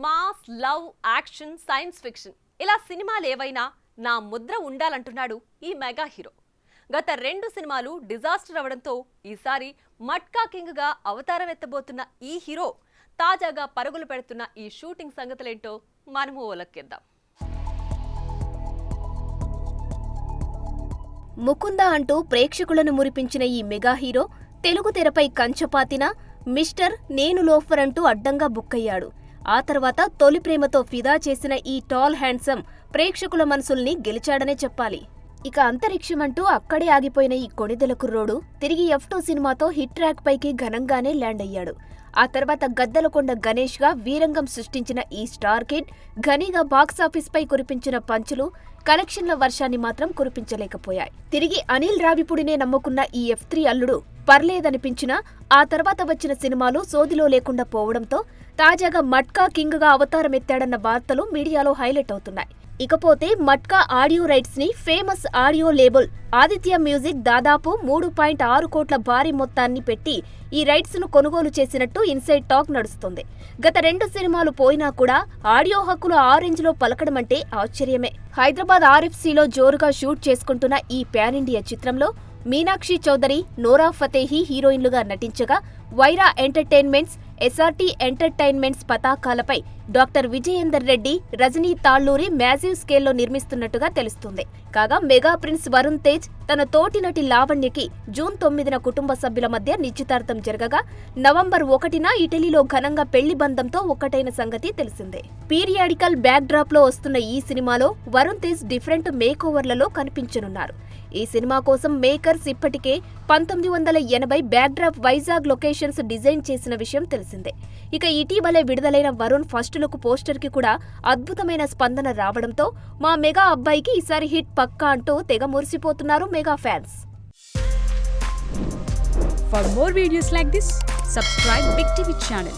Mass, love, action, science fiction ఇలా సినిమాలు ఏవైనా నా ముద్ర ఉండాలంటున్నాడు ఈ మెగా హీరో. గత 2 సినిమాలు డిజాస్టర్ అవడంతో ఈసారి మట్కా కింగ్ గా అవతారం ఎత్తబోతున్న ఈ హీరో తాజాగా పరుగులు పెడుతున్న ఈ షూటింగ్ సంగతులేంటో మనము ఓలక్కిద్దాం. ముకుంద అంటూ ప్రేక్షకులను మురిపించిన ఈ మెగా హీరో తెలుగు తెరపై కంచపాతిన మిస్టర్ నేను లోఫర్ అంటూ అడ్డంగా బుక్కయ్యాడు. ఆ తర్వాత తొలి ప్రేమతో ఫిదా చేసిన ఈ టాల్ హ్యాండ్సమ్ ప్రేక్షకుల మనసుల్ని గెలిచాడనే చెప్పాలి. ఇక అంతరిక్షమంటూ అక్కడే ఆగిపోయిన ఈ కొణిదెల కుర్రోడు తిరిగి F2 సినిమాతో హిట్ ట్రాక్ పైకి ఘనంగానే ల్యాండ్ అయ్యాడు. ఆ తర్వాత గద్దలకొండ గణేష్ గా వీరంగం సృష్టించిన ఈ స్టార్ కిడ్ ఘనీగా బాక్సాఫీస్ పై కురిపించిన పంచులు కలెక్షన్ల వర్షాన్ని మాత్రం కురిపించలేకపోయాయి. తిరిగి అనిల్ రావిపూడినే నమ్ముకున్న ఈ F3 అల్లుడు పర్లేదనిపించినా ఆ తర్వాత వచ్చిన సినిమాలు సోదిలో లేకుండా పోవడంతో తాజాగా మట్కా కింగ్ గా అవతారమెత్తాడన్న వార్తలు మీడియాలో హైలైట్ అవుతున్నాయి. ఇకపోతే మట్కా ఆడియో రైట్స్ ని famous audio label Aditya music దాదాపు 3.6 కోట్ల భారీ మొత్తాన్ని పెట్టి ఈ రైట్స్ ను కొనుగోలు చేసినట్టు ఇన్సైడ్ టాక్ నడుస్తుంది. గత 2 సినిమాలు పోయినా కూడా ఆడియో హక్కులు ఆ రేంజ్ లో పలకడమంటే ఆశ్చర్యమే. హైదరాబాద్ RFCలో జోరుగా షూట్ చేసుకుంటున్న ఈ పాన్ ఇండియా చిత్రంలో మీనాక్షి చౌదరి, నోరా ఫతేహి హీరోయిన్లుగా నటించగా వైరా ఎంటర్టైన్మెంట్స్, SRT ఎంటర్టైన్మెంట్స్ పతాకాలపై డాక్టర్ విజయేందర్ రెడ్డి, రజనీ తాళ్లూరి మ్యాసివ్ స్కేల్లో నిర్మిస్తున్నట్టుగా తెలుస్తుంది. కాగా మెగా ప్రిన్స్ వరుణ్ తేజ్ తన తోటి నటి లావణ్యకి జూన్ 9న కుటుంబ సభ్యుల మధ్య నిశ్చితార్థం జరగగా నవంబర్ 1న ఇటలీలో ఘనంగా పెళ్లి బంధంతో ఒక్కటైన సంగతి తెలిసిందే. పీరియాడికల్ బ్యాక్ డ్రాప్ లో వస్తున్న ఈ సినిమాలో వరుణ్ తేజ్ డిఫరెంట్ మేక్ ఓవర్లలో కనిపించనున్నారు. ఈ సినిమా కోసం మేకర్స్ ఇప్పటికే 1980 బ్యాక్డ్రాప్ వైజాగ్ లొకేషన్స్ డిజైన్ చేసిన విషయం తెలిసిందే. ఇక ఇటీవలే విడుదలైన వరుణ్ ఫస్ట్ లుక్ పోస్టర్ కి కూడా అద్భుతమైన స్పందన రావడంతో మా మెగా అబ్బాయికి ఈసారి హిట్ పక్కా అంటూ తెగ మురిసిపోతున్నారు mega fans. For more videos like this, subscribe Big TV channel.